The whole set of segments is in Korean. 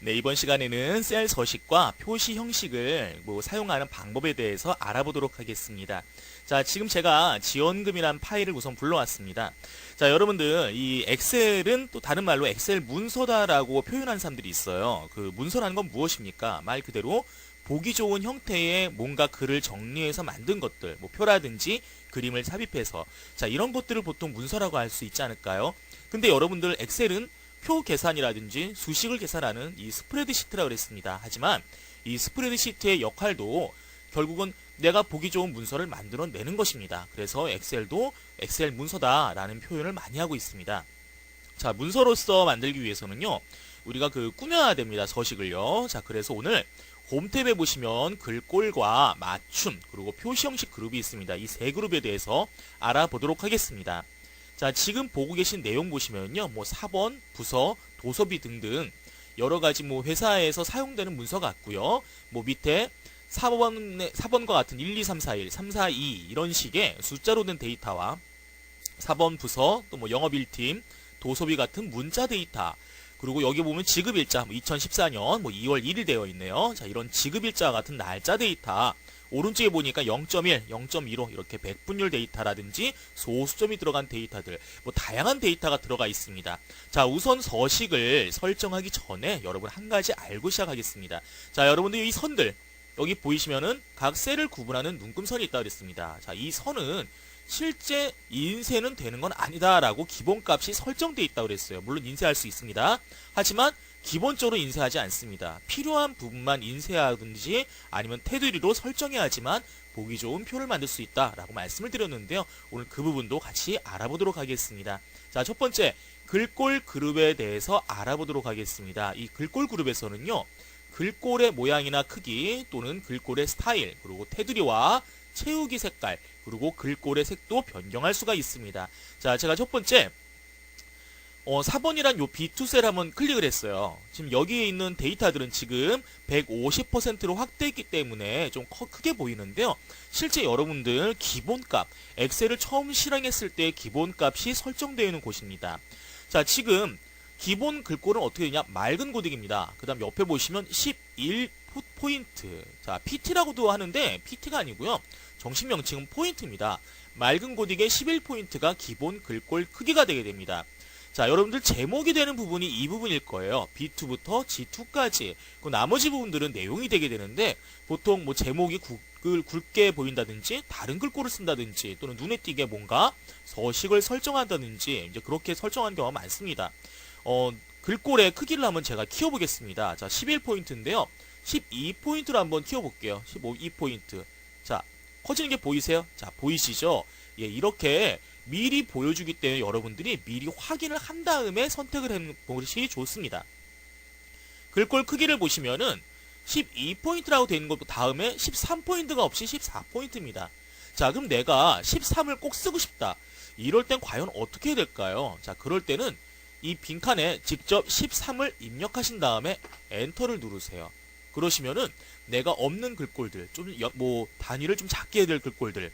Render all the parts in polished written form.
네, 이번 시간에는 셀 서식과 표시 형식을 사용하는 방법에 대해서 알아보도록 하겠습니다. 자, 지금 제가 지원금이란 파일을 우선 불러왔습니다. 자, 여러분들 이 엑셀은 또 다른 말로 엑셀 문서다라고 표현한 사람들이 있어요. 그 문서라는 건 무엇입니까? 말 그대로 보기 좋은 형태의 뭔가 글을 정리해서 만든 것들, 표라든지 그림을 삽입해서, 자, 이런 것들을 보통 문서라고 할 수 있지 않을까요? 근데 여러분들 엑셀은 표 계산이라든지 수식을 계산하는 이 스프레드시트라고 그랬습니다. 하지만 이 스프레드시트의 역할도 결국은 내가 보기 좋은 문서를 만들어내는 것입니다. 그래서 엑셀도 엑셀 문서다라는 표현을 많이 하고 있습니다. 자, 문서로서 만들기 위해서는요, 우리가 꾸며야 됩니다. 서식을요. 자, 그래서 오늘 홈 탭에 보시면 글꼴과 맞춤, 그리고 표시 형식 그룹이 있습니다. 이 세 그룹에 대해서 알아보도록 하겠습니다. 자, 지금 보고 계신 내용 보시면요, 사본, 부서, 도서비 등등 여러 가지 회사에서 사용되는 문서 같고요. 밑에 4번과 같은 1, 2, 3, 4, 1, 3, 4, 2 이런 식의 숫자로 된 데이터와 4번 부서, 또 영업 1팀, 도서비 같은 문자 데이터, 그리고 여기 보면 지급일자 2014년 2월 1일 되어 있네요. 자, 이런 지급일자 같은 날짜 데이터, 오른쪽에 보니까 0.1, 0.15 이렇게 백분율 데이터라든지 소수점이 들어간 데이터들, 다양한 데이터가 들어가 있습니다. 자, 우선 서식을 설정하기 전에 여러분 한 가지 알고 시작하겠습니다. 자, 여러분들 이 선들 여기 보이시면은 각 셀을 구분하는 눈금선이 있다고 그랬습니다. 자, 이 선은 실제 인쇄는 되는 건 아니다라고 기본값이 설정되어 있다고 그랬어요. 물론 인쇄할 수 있습니다. 하지만 기본적으로 인쇄하지 않습니다. 필요한 부분만 인쇄하든지 아니면 테두리로 설정해야지만 보기 좋은 표를 만들 수 있다라고 말씀을 드렸는데요. 오늘 그 부분도 같이 알아보도록 하겠습니다. 자, 첫 번째 글꼴 그룹에 대해서 알아보도록 하겠습니다. 이 글꼴 그룹에서는요, 글꼴의 모양이나 크기 또는 글꼴의 스타일, 그리고 테두리와 채우기 색깔, 그리고 글꼴의 색도 변경할 수가 있습니다. 자, 제가 첫 번째 4번이란 요 B2셀 한번 클릭을 했어요. 지금 여기에 있는 데이터들은 지금 150%로 확대했기 때문에 좀 크게 보이는데요. 실제 여러분들 기본값, 엑셀을 처음 실행했을 때 기본값이 설정되어 있는 곳입니다. 자, 지금 기본 글꼴은 어떻게 되냐? 맑은 고딕입니다. 그 다음 옆에 보시면 11포인트. 자, PT라고도 하는데 PT가 아니고요. 정식 명칭은 포인트입니다. 맑은 고딕의 11포인트가 기본 글꼴 크기가 되게 됩니다. 자, 여러분들 제목이 되는 부분이 이 부분일 거예요. B2부터 G2까지. 그 나머지 부분들은 내용이 되게 되는데 보통 제목이 굵게 보인다든지 다른 글꼴을 쓴다든지 또는 눈에 띄게 뭔가 서식을 설정한다든지 이제 그렇게 설정한 경우가 많습니다. 글꼴의 크기를 한번 제가 키워보겠습니다. 자, 11포인트인데요. 12포인트로 한번 키워볼게요. 12포인트. 자, 커지는 게 보이세요? 자, 보이시죠? 예, 이렇게 미리 보여주기 때문에 여러분들이 미리 확인을 한 다음에 선택을 하는 것이 좋습니다. 글꼴 크기를 보시면은 12포인트라고 되어 있는 것 다음에 13포인트가 없이 14포인트입니다. 자, 그럼 내가 13을 꼭 쓰고 싶다. 이럴 땐 과연 어떻게 해야 될까요? 자, 그럴 때는 이 빈칸에 직접 13을 입력하신 다음에 엔터를 누르세요. 그러시면은 내가 없는 글꼴들, 단위를 좀 작게 해야 될 글꼴들,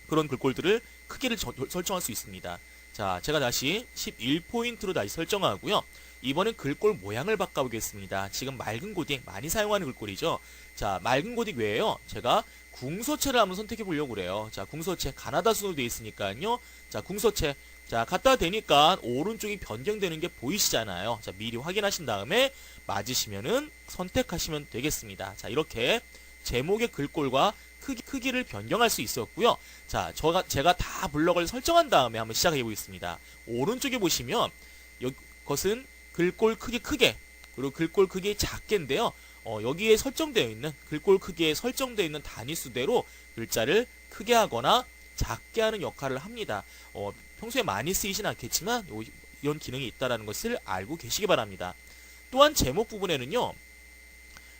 그런 글꼴들을 크기를 설정할 수 있습니다. 자, 제가 다시 11포인트로 다시 설정하고요. 이번엔 글꼴 모양을 바꿔보겠습니다. 지금 맑은 고딕 많이 사용하는 글꼴이죠. 자, 맑은 고딕 외에요. 제가 궁서체를 한번 선택해 보려고 그래요. 자, 궁서체 가나다 순으로 되어 있으니까요. 자, 궁서체. 자, 갖다 대니까 오른쪽이 변경되는 게 보이시잖아요. 자, 미리 확인하신 다음에 맞으시면은 선택하시면 되겠습니다. 자, 이렇게 제목의 글꼴과 크기를 변경할 수 있었고요. 자, 제가 다 블럭을 설정한 다음에 한번 시작해 보겠습니다. 오른쪽에 보시면 이것은 글꼴 크기 크게, 그리고 글꼴 크기 작게인데요. 여기에 설정되어 있는 글꼴 크기에 설정되어 있는 단위 수대로 글자를 크게 하거나 작게 하는 역할을 합니다. 평소에 많이 쓰이진 않겠지만 이런 기능이 있다는 것을 알고 계시기 바랍니다. 또한 제목 부분에는요,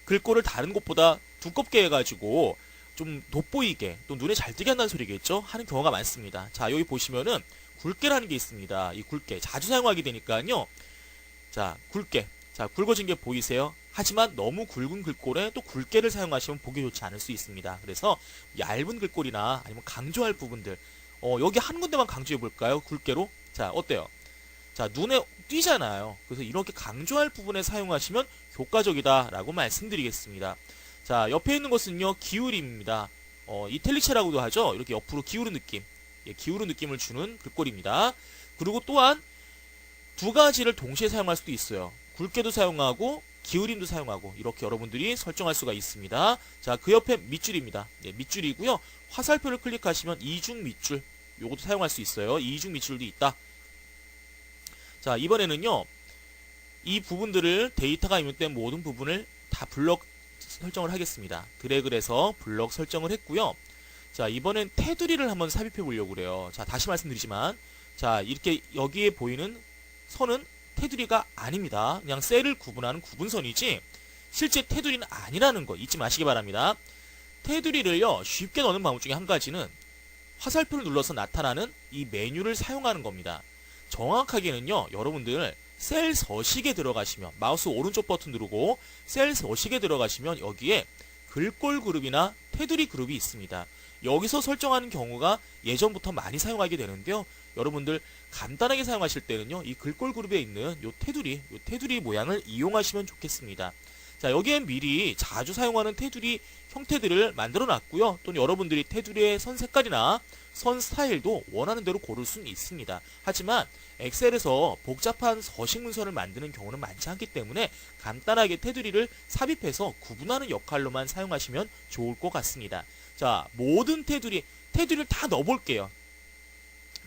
글꼴을 다른 곳보다 두껍게 해가지고 좀 돋보이게 또 눈에 잘 띄게 한다는 소리겠죠? 하는 경우가 많습니다. 자, 여기 보시면은 굵게라는 게 있습니다. 이 굵게 자주 사용하게 되니까요. 자, 굵게. 자, 굵어진 게 보이세요? 하지만 너무 굵은 글꼴에 또 굵게를 사용하시면 보기 좋지 않을 수 있습니다. 그래서 얇은 글꼴이나 아니면 강조할 부분들, 여기 한 군데만 강조해 볼까요? 굵게로. 자, 어때요? 자, 눈에 띄잖아요. 그래서 이렇게 강조할 부분에 사용하시면 효과적이다라고 말씀드리겠습니다. 자, 옆에 있는 것은요, 기울임입니다. 이탈릭체라고도 하죠. 이렇게 옆으로 기울은 느낌, 예, 기울은 느낌을 주는 글꼴입니다. 그리고 또한 두 가지를 동시에 사용할 수도 있어요. 굵게도 사용하고 기울임도 사용하고 이렇게 여러분들이 설정할 수가 있습니다. 자, 그 옆에 밑줄입니다. 예, 밑줄이고요. 화살표를 클릭하시면 이중 밑줄, 요것도 사용할 수 있어요. 이중 밑줄도 있다. 자, 이번에는요, 이 부분들을 데이터가 입력된 모든 부분을 다 블럭 설정을 하겠습니다. 드래그를 해서 블럭 설정을 했고요. 자, 이번엔 테두리를 한번 삽입해 보려고 그래요. 자, 다시 말씀드리지만, 자, 이렇게 여기에 보이는 선은 테두리가 아닙니다. 그냥 셀을 구분하는 구분선이지 실제 테두리는 아니라는 거 잊지 마시기 바랍니다. 테두리를요, 쉽게 넣는 방법 중에 한 가지는 화살표를 눌러서 나타나는 이 메뉴를 사용하는 겁니다. 정확하게는요, 여러분들 셀 서식에 들어가시면 마우스 오른쪽 버튼 누르고 셀 서식에 들어가시면 여기에 글꼴 그룹이나 테두리 그룹이 있습니다. 여기서 설정하는 경우가 예전부터 많이 사용하게 되는데요. 여러분들 간단하게 사용하실 때는요, 이 글꼴 그룹에 있는 요 테두리 모양을 이용하시면 좋겠습니다. 자, 여기엔 미리 자주 사용하는 테두리 형태들을 만들어 놨고요. 또는 여러분들이 테두리의 선 색깔이나 선 스타일도 원하는 대로 고를 수는 있습니다. 하지만 엑셀에서 복잡한 서식 문서를 만드는 경우는 많지 않기 때문에 간단하게 테두리를 삽입해서 구분하는 역할로만 사용하시면 좋을 것 같습니다. 자, 모든 테두리를 다 넣어볼게요.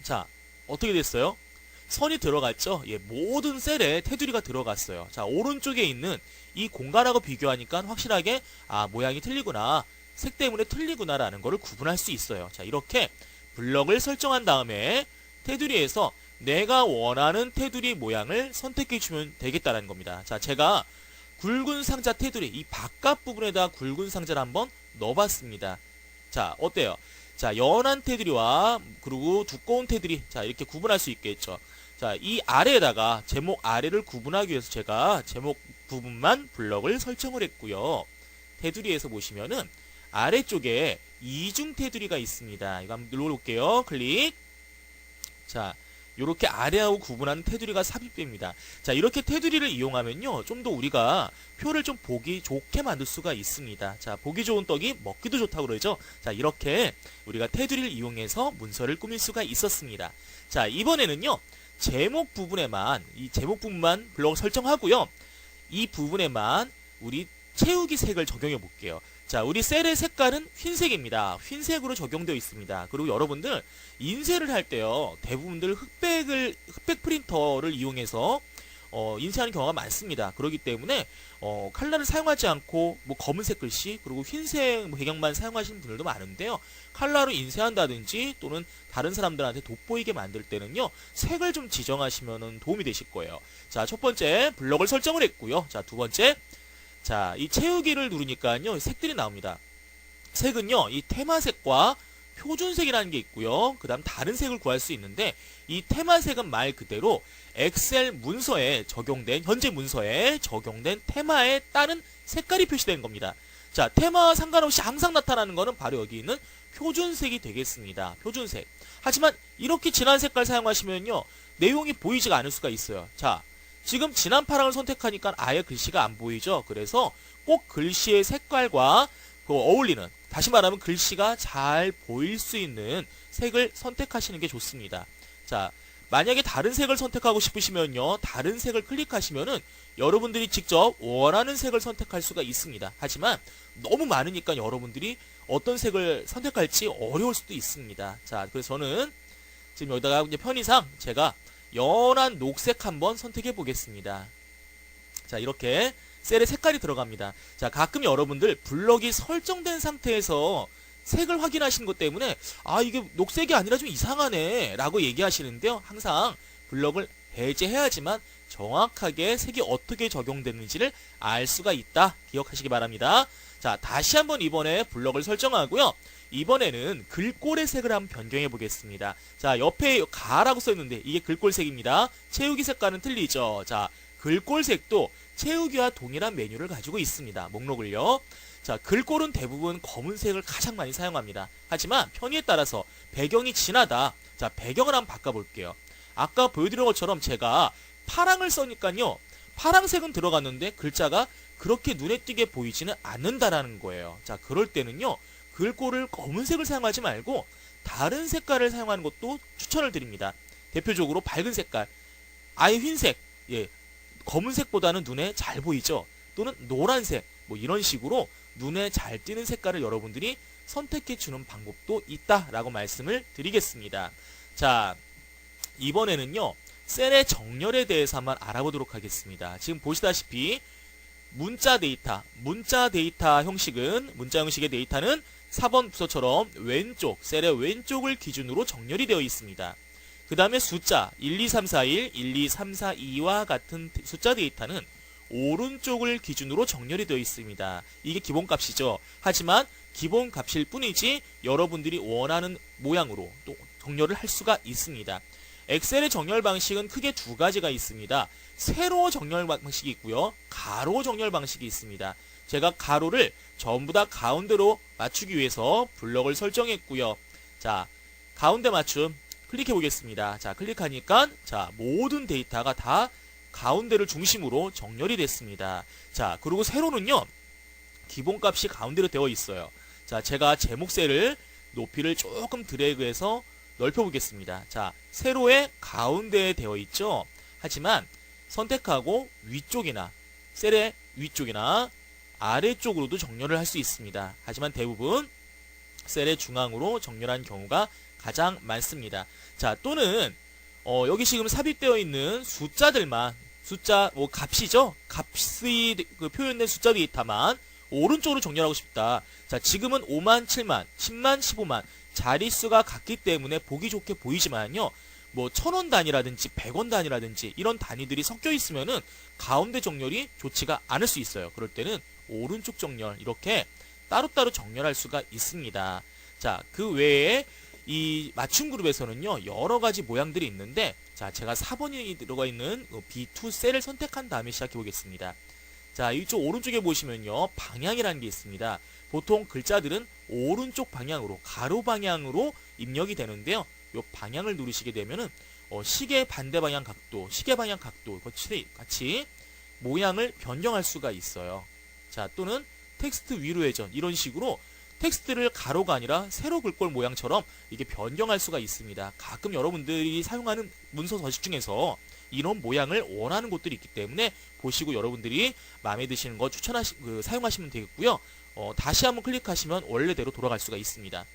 자, 어떻게 됐어요? 선이 들어갔죠? 예, 모든 셀에 테두리가 들어갔어요. 자, 오른쪽에 있는 이 공간하고 비교하니까 확실하게 모양이 틀리구나, 색 때문에 틀리구나 라는 거를 구분할 수 있어요. 자, 이렇게 블럭을 설정한 다음에 테두리에서 내가 원하는 테두리 모양을 선택해 주면 되겠다라는 겁니다. 자, 제가 굵은 상자 테두리, 이 바깥 부분에다 굵은 상자를 한번 넣어봤습니다. 자, 어때요? 자, 연한 테두리와 그리고 두꺼운 테두리, 자, 이렇게 구분할 수 있겠죠. 자, 이 아래에다가 제목 아래를 구분하기 위해서 제가 제목 부분만 블럭을 설정을 했고요. 테두리에서 보시면은 아래쪽에 이중 테두리가 있습니다. 이거 한번 눌러볼게요. 클릭. 자, 이렇게 아래하고 구분하는 테두리가 삽입됩니다. 자, 이렇게 테두리를 이용하면요, 좀 더 우리가 표를 좀 보기 좋게 만들 수가 있습니다. 자, 보기 좋은 떡이 먹기도 좋다고 그러죠. 자, 이렇게 우리가 테두리를 이용해서 문서를 꾸밀 수가 있었습니다. 자, 이번에는요, 제목 부분에만, 이 제목 부분만 블럭 설정하고요. 이 부분에만 우리 채우기 색을 적용해 볼게요. 자, 우리 셀의 색깔은 흰색입니다. 흰색으로 적용되어 있습니다. 그리고 여러분들 인쇄를 할 때요, 대부분들 흑백 프린터를 이용해서 인쇄하는 경우가 많습니다. 그렇기 때문에 칼라를 사용하지 않고 검은색 글씨 그리고 흰색 배경만 사용하시는 분들도 많은데요. 칼라로 인쇄한다든지 또는 다른 사람들한테 돋보이게 만들 때는요, 색을 좀 지정하시면 도움이 되실 거예요. 자, 첫 번째 블럭을 설정을 했고요. 자, 두 번째, 자, 이 채우기를 누르니까요, 색들이 나옵니다. 색은요, 이 테마색과 표준색이라는 게 있고요. 그 다음 다른 색을 구할 수 있는데, 이 테마색은 말 그대로 엑셀 문서에 적용된, 현재 문서에 적용된 테마에 따른 색깔이 표시된 겁니다. 자, 테마와 상관없이 항상 나타나는 거는 바로 여기 있는 표준색이 되겠습니다. 표준색. 하지만 이렇게 진한 색깔 사용하시면요, 내용이 보이지가 않을 수가 있어요. 자, 지금 진한 파랑을 선택하니까 아예 글씨가 안 보이죠. 그래서 꼭 글씨의 색깔과 어울리는, 다시 말하면 글씨가 잘 보일 수 있는 색을 선택하시는 게 좋습니다. 자, 만약에 다른 색을 선택하고 싶으시면요, 다른 색을 클릭하시면은 여러분들이 직접 원하는 색을 선택할 수가 있습니다. 하지만 너무 많으니까 여러분들이 어떤 색을 선택할지 어려울 수도 있습니다. 자, 그래서 저는 지금 여기다가 이제 편의상 제가 연한 녹색 한번 선택해 보겠습니다. 자, 이렇게 셀에 색깔이 들어갑니다. 자, 가끔 여러분들 블럭이 설정된 상태에서 색을 확인하시는 것 때문에 이게 녹색이 아니라 좀 이상하네 라고 얘기하시는데요, 항상 블럭을 해제해야지만 정확하게 색이 어떻게 적용되는지를 알 수가 있다, 기억하시기 바랍니다. 자, 다시 한번 이번에 블럭을 설정하고요. 이번에는 글꼴의 색을 한번 변경해 보겠습니다. 자, 옆에 가라고 써있는데 이게 글꼴색입니다. 채우기 색과는 틀리죠. 자, 글꼴색도 채우기와 동일한 메뉴를 가지고 있습니다. 목록을요. 자, 글꼴은 대부분 검은색을 가장 많이 사용합니다. 하지만 편의에 따라서 배경이 진하다. 자, 배경을 한번 바꿔볼게요. 아까 보여드린 것처럼 제가 파랑을 써니까요. 파랑색은 들어갔는데 글자가 그렇게 눈에 띄게 보이지는 않는다라는 거예요. 자, 그럴 때는요. 글꼴을 검은색을 사용하지 말고 다른 색깔을 사용하는 것도 추천을 드립니다. 대표적으로 밝은 색깔, 아예 흰색, 예, 검은색보다는 눈에 잘 보이죠. 또는 노란색, 뭐 이런 식으로 눈에 잘 띄는 색깔을 여러분들이 선택해 주는 방법도 있다라고 말씀을 드리겠습니다. 자, 이번에는요. 셀의 정렬에 대해서 한번 알아보도록 하겠습니다. 지금 보시다시피 문자 데이터 형식은, 문자 형식의 데이터는 4번 부서처럼 왼쪽, 셀의 왼쪽을 기준으로 정렬이 되어 있습니다. 그 다음에 숫자 12341, 12342와 같은 숫자 데이터는 오른쪽을 기준으로 정렬이 되어 있습니다. 이게 기본값이죠. 하지만 기본값일 뿐이지 여러분들이 원하는 모양으로 또 정렬을 할 수가 있습니다. 엑셀의 정렬 방식은 크게 두 가지가 있습니다. 세로 정렬 방식이 있고요. 가로 정렬 방식이 있습니다. 제가 가로를 전부 다 가운데로 맞추기 위해서 블럭을 설정했고요. 자, 가운데 맞춤 클릭해 보겠습니다. 자, 클릭하니까 자, 모든 데이터가 다 가운데를 중심으로 정렬이 됐습니다. 자, 그리고 세로는요. 기본값이 가운데로 되어 있어요. 자, 제가 제목 셀을 높이를 조금 드래그해서 넓혀 보겠습니다. 자, 세로의 가운데에 되어 있죠. 하지만 선택하고 위쪽이나 셀의 위쪽이나 아래쪽으로도 정렬을 할 수 있습니다. 하지만 대부분 셀의 중앙으로 정렬한 경우가 가장 많습니다. 자, 또는 여기 지금 삽입되어 있는 숫자들만, 숫자 값이죠. 값이 표현된 숫자 데이터만 오른쪽으로 정렬하고 싶다. 자, 지금은 5만, 7만, 10만, 15만 자릿수가 같기 때문에 보기 좋게 보이지만요. 뭐 1000원 단위라든지 100원 단위라든지 이런 단위들이 섞여 있으면은 가운데 정렬이 좋지가 않을 수 있어요. 그럴 때는 오른쪽 정렬 이렇게 따로따로 정렬할 수가 있습니다. 자, 그 외에 이 맞춤 그룹에서는요. 여러 가지 모양들이 있는데 자, 제가 4번이 들어가 있는 B2 셀을 선택한 다음에 시작해 보겠습니다. 자, 이쪽 오른쪽에 보시면요. 방향이라는 게 있습니다. 보통 글자들은 오른쪽 방향으로, 가로 방향으로 입력이 되는데요. 이 방향을 누르시게 되면은 시계 반대 방향 각도, 시계 방향 각도 같이 모양을 변경할 수가 있어요. 자, 또는 텍스트 위로 회전 이런 식으로 텍스트를 가로가 아니라 세로 글꼴 모양처럼 이게 변경할 수가 있습니다. 가끔 여러분들이 사용하는 문서 서식 중에서 이런 모양을 원하는 곳들이 있기 때문에 보시고 여러분들이 마음에 드시는 거 사용하시면 되겠고요. 다시 한번 클릭하시면 원래대로 돌아갈 수가 있습니다.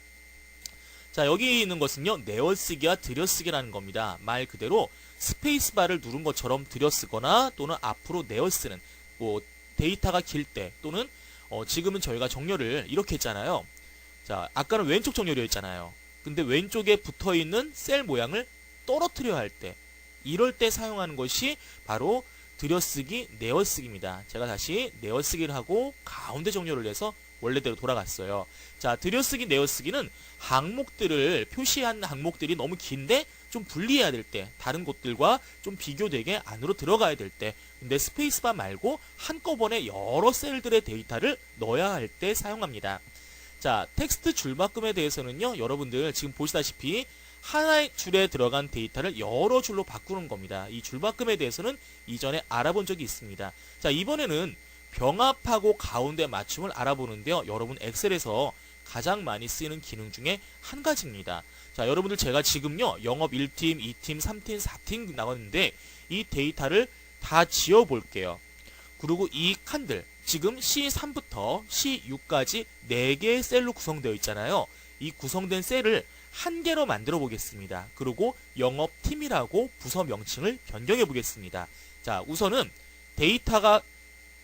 자, 여기 있는 것은요. 내어쓰기와 들여쓰기라는 겁니다. 말 그대로 스페이스바를 누른 것처럼 들여쓰거나 또는 앞으로 내어쓰는 데이터가 길 때 또는 지금은 저희가 정렬을 이렇게 했잖아요. 자, 아까는 왼쪽 정렬이었잖아요. 근데 왼쪽에 붙어있는 셀 모양을 떨어뜨려야 할 때 이럴 때 사용하는 것이 바로 들여쓰기, 내어쓰기입니다. 제가 다시 내어쓰기를 하고 가운데 정렬을 해서 원래대로 돌아갔어요. 자, 들여쓰기, 내어쓰기는 항목들을 표시한 항목들이 너무 긴데 좀 분리해야 될 때, 다른 곳들과 좀 비교되게 안으로 들어가야 될 때, 근데 스페이스바 말고 한꺼번에 여러 셀들의 데이터를 넣어야 할 때 사용합니다. 자, 텍스트 줄바꿈에 대해서는요, 여러분들 지금 보시다시피 하나의 줄에 들어간 데이터를 여러 줄로 바꾸는 겁니다. 이 줄바꿈에 대해서는 이전에 알아본 적이 있습니다. 자, 이번에는 병합하고 가운데 맞춤을 알아보는데요. 여러분 엑셀에서 가장 많이 쓰이는 기능 중에 한 가지입니다. 자, 여러분들 제가 지금요. 영업 1팀, 2팀, 3팀, 4팀 나왔는데 이 데이터를 다 지워 볼게요. 그리고 이 칸들 지금 C3부터 C6까지 4개의 셀로 구성되어 있잖아요. 이 구성된 셀을 한 개로 만들어 보겠습니다. 그리고 영업팀이라고 부서 명칭을 변경해 보겠습니다. 자, 우선은 데이터가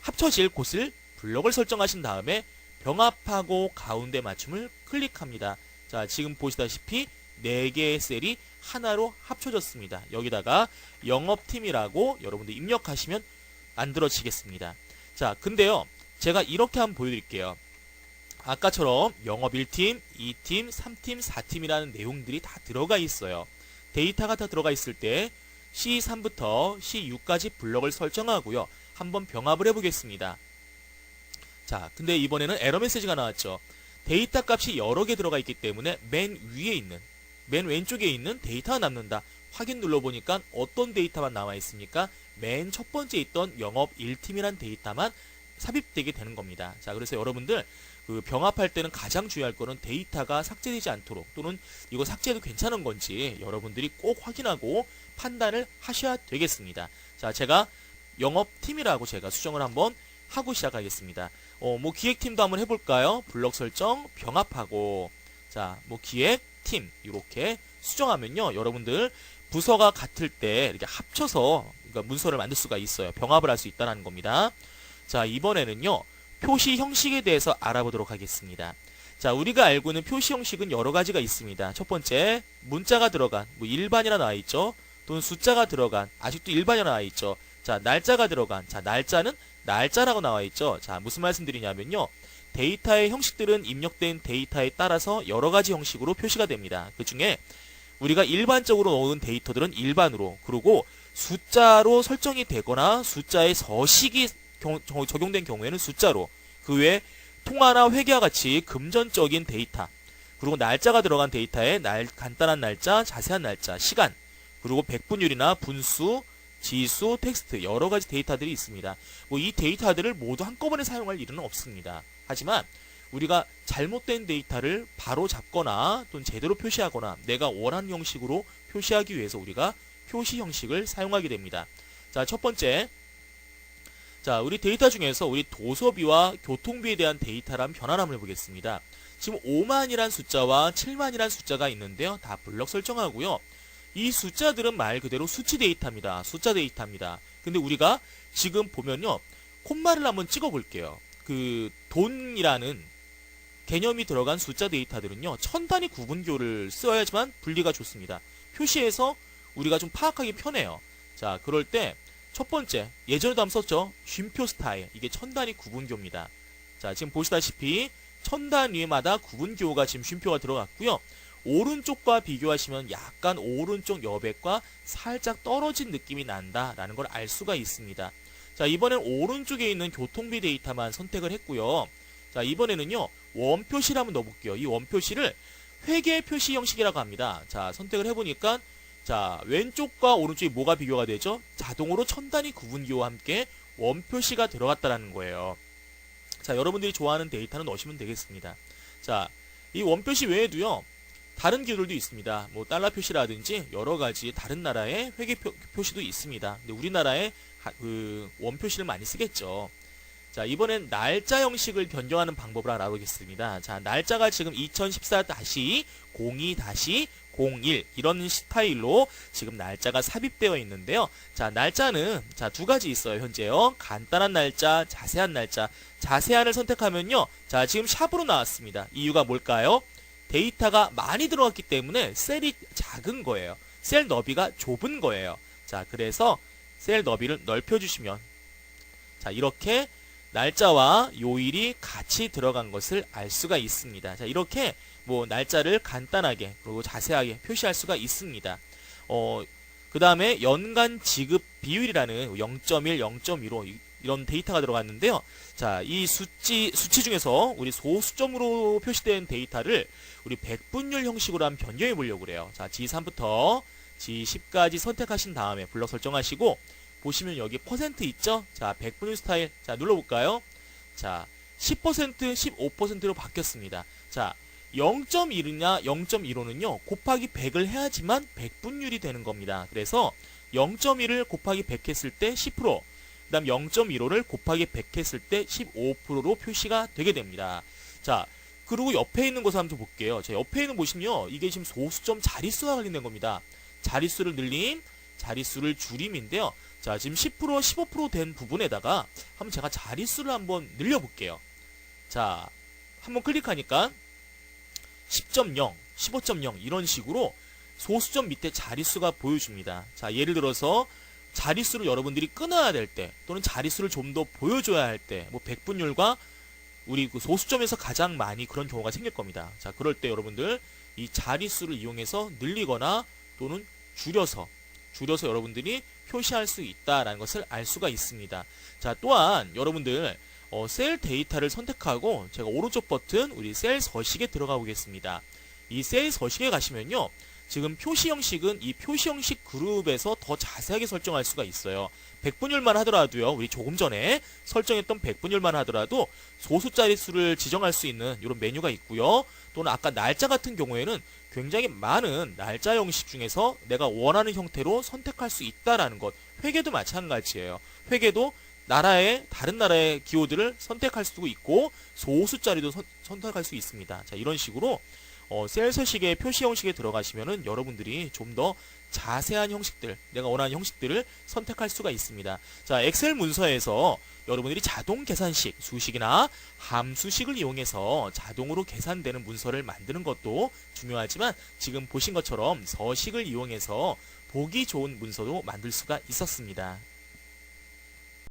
합쳐질 곳을 블럭을 설정하신 다음에 병합하고 가운데 맞춤을 클릭합니다. 자, 지금 보시다시피 4개의 셀이 하나로 합쳐졌습니다. 여기다가 영업팀이라고 여러분들 입력하시면 만들어지겠습니다. 자, 근데요. 제가 이렇게 한번 보여드릴게요. 아까처럼 영업 1팀, 2팀, 3팀, 4팀이라는 내용들이 다 들어가 있어요. 데이터가 다 들어가 있을 때 C3부터 C6까지 블럭을 설정하고요. 한번 병합을 해보겠습니다. 자, 근데 이번에는 에러 메시지가 나왔죠. 데이터 값이 여러 개 들어가 있기 때문에 맨 위에 있는 맨 왼쪽에 있는 데이터가 남는다. 확인 눌러보니까 어떤 데이터만 나와 있습니까? 맨 첫 번째 있던 영업 1팀이란 데이터만 삽입되게 되는 겁니다. 자, 그래서 여러분들 그 병합할 때는 가장 중요할 거는 데이터가 삭제되지 않도록, 또는 이거 삭제해도 괜찮은 건지 여러분들이 꼭 확인하고 판단을 하셔야 되겠습니다. 자, 제가 영업팀이라고 제가 수정을 한번 하고 시작하겠습니다. 뭐 기획팀도 한번 해볼까요? 블록 설정 병합하고, 자, 뭐 기획팀 이렇게 수정하면요, 여러분들 부서가 같을 때 이렇게 합쳐서 그러니까 문서를 만들 수가 있어요. 병합을 할 수 있다는 겁니다. 자, 이번에는요, 표시 형식에 대해서 알아보도록 하겠습니다. 자, 우리가 알고 있는 표시 형식은 여러 가지가 있습니다. 첫 번째, 문자가 들어간, 뭐 일반이라 나와 있죠. 또는 숫자가 들어간, 아직도 일반이라 나와 있죠. 자, 날짜가 들어간, 자, 날짜는 날짜라고 나와 있죠. 자, 무슨 말씀드리냐면요, 데이터의 형식들은 입력된 데이터에 따라서 여러 가지 형식으로 표시가 됩니다. 그 중에 우리가 일반적으로 넣은 데이터들은 일반으로, 그리고 숫자로 설정이 되거나 숫자의 서식이 적용된 경우에는 숫자로, 그 외에 통화나 회계와 같이 금전적인 데이터, 그리고 날짜가 들어간 데이터에 간단한 날짜, 자세한 날짜, 시간, 그리고 백분율이나 분수, 지수, 텍스트, 여러 가지 데이터들이 있습니다. 뭐 이 데이터들을 모두 한꺼번에 사용할 일은 없습니다. 하지만 우리가 잘못된 데이터를 바로 잡거나 또는 제대로 표시하거나 내가 원하는 형식으로 표시하기 위해서 우리가 표시 형식을 사용하게 됩니다. 자, 첫 번째, 자, 우리 데이터 중에서 우리 도서비와 교통비에 대한 데이터란 변화를 한번 해보겠습니다. 지금 5만이란 숫자와 7만이란 숫자가 있는데요, 다 블럭 설정하고요. 이 숫자들은 말 그대로 수치 데이터입니다. 숫자 데이터입니다. 근데 우리가 지금 보면요, 콤마를 한번 찍어 볼게요. 그 돈이라는 개념이 들어간 숫자 데이터들은요, 천 단위 구분교를 써야지만 분리가 좋습니다. 표시해서 우리가 좀 파악하기 편해요. 자, 그럴 때 첫 번째, 예전에도 한번 썼죠. 쉼표 스타일, 이게 천 단위 구분교입니다. 자, 지금 보시다시피 천 단위마다 구분교가 지금 쉼표가 들어갔고요. 오른쪽과 비교하시면 약간 오른쪽 여백과 살짝 떨어진 느낌이 난다라는 걸 알 수가 있습니다. 자, 이번엔 오른쪽에 있는 교통비 데이터만 선택을 했고요. 자, 이번에는요, 원표시를 한번 넣어볼게요. 이 원표시를 회계 표시 형식이라고 합니다. 자, 선택을 해보니까, 자, 왼쪽과 오른쪽이 뭐가 비교가 되죠? 자동으로 천 단위 구분기와 함께 원표시가 들어갔다는 거예요. 자, 여러분들이 좋아하는 데이터는 넣으시면 되겠습니다. 자, 이 원표시 외에도요, 다른 기호들도 있습니다. 뭐 달러 표시라든지 여러 가지 다른 나라의 회계 표시도 있습니다. 근데 우리나라에 그 원표시를 많이 쓰겠죠. 자, 이번엔 날짜 형식을 변경하는 방법을 알아보겠습니다. 자, 날짜가 지금 2014-02-01 이런 스타일로 지금 날짜가 삽입되어 있는데요. 자, 날짜는 자, 두 가지 있어요. 현재요. 간단한 날짜, 자세한 날짜. 자세한을 선택하면요, 자, 지금 샵으로 나왔습니다. 이유가 뭘까요? 데이터가 많이 들어갔기 때문에 셀이 작은 거예요. 셀 너비가 좁은 거예요. 자, 그래서 셀 너비를 넓혀주시면, 자, 이렇게 날짜와 요일이 같이 들어간 것을 알 수가 있습니다. 자, 이렇게 뭐 날짜를 간단하게 그리고 자세하게 표시할 수가 있습니다. 그 다음에 연간 지급 비율이라는 0.1, 0.15 이런 데이터가 들어갔는데요. 자, 이 수치 중에서 우리 소수점으로 표시된 데이터를 우리 백분율 형식으로 한번 변경해 보려고 그래요. 자, G3부터 G10까지 선택하신 다음에 블럭 설정하시고, 보시면 여기 퍼센트 있죠? 자, 백분율 스타일. 자, 눌러볼까요? 자, 10%, 15%로 바뀌었습니다. 자, 0.1이냐 0.15는요, 곱하기 100을 해야지만 백분율이 되는 겁니다. 그래서 0.1을 곱하기 100 했을 때 10%, 그 다음 0.15를 곱하기 100 했을 때 15%로 표시가 되게 됩니다. 자, 그리고 옆에 있는 것을 한번 볼게요. 자, 옆에 있는 보시면요, 이게 지금 소수점 자릿수와 관련된 겁니다. 자릿수를 늘림, 자릿수를 줄임인데요. 자, 지금 10%, 15% 된 부분에다가 한번 제가 자릿수를 한번 늘려볼게요. 자, 한번 클릭하니까 10.0, 15.0 이런 식으로 소수점 밑에 자릿수가 보여줍니다. 자, 예를 들어서 자릿수를 여러분들이 끊어야 될 때, 또는 자릿수를 좀 더 보여줘야 할 때, 뭐 백분율과 우리 그 소수점에서 가장 많이 그런 경우가 생길 겁니다. 자, 그럴 때 여러분들 이 자릿수를 이용해서 늘리거나 또는 줄여서 여러분들이 표시할 수 있다라는 것을 알 수가 있습니다. 자, 또한 여러분들 셀 데이터를 선택하고 제가 오른쪽 버튼 우리 셀 서식에 들어가 보겠습니다. 이 셀 서식에 가시면요, 지금 표시 형식은 이 표시 형식 그룹에서 더 자세하게 설정할 수가 있어요. 백분율만 하더라도요, 우리 조금 전에 설정했던 백분율만 하더라도 소수 자릿수를 지정할 수 있는 이런 메뉴가 있고요. 또는 아까 날짜 같은 경우에는 굉장히 많은 날짜 형식 중에서 내가 원하는 형태로 선택할 수 있다라는 것. 회계도 마찬가지예요. 회계도 다른 나라의 기호들을 선택할 수도 있고 소수 자리도 선택할 수 있습니다. 자, 이런 식으로 셀서식의 표시 형식에 들어가시면은 여러분들이 좀 더 자세한 형식들, 내가 원하는 형식들을 선택할 수가 있습니다. 자, 엑셀 문서에서 여러분들이 자동 계산식, 수식이나 함수식을 이용해서 자동으로 계산되는 문서를 만드는 것도 중요하지만 지금 보신 것처럼 서식을 이용해서 보기 좋은 문서도 만들 수가 있었습니다.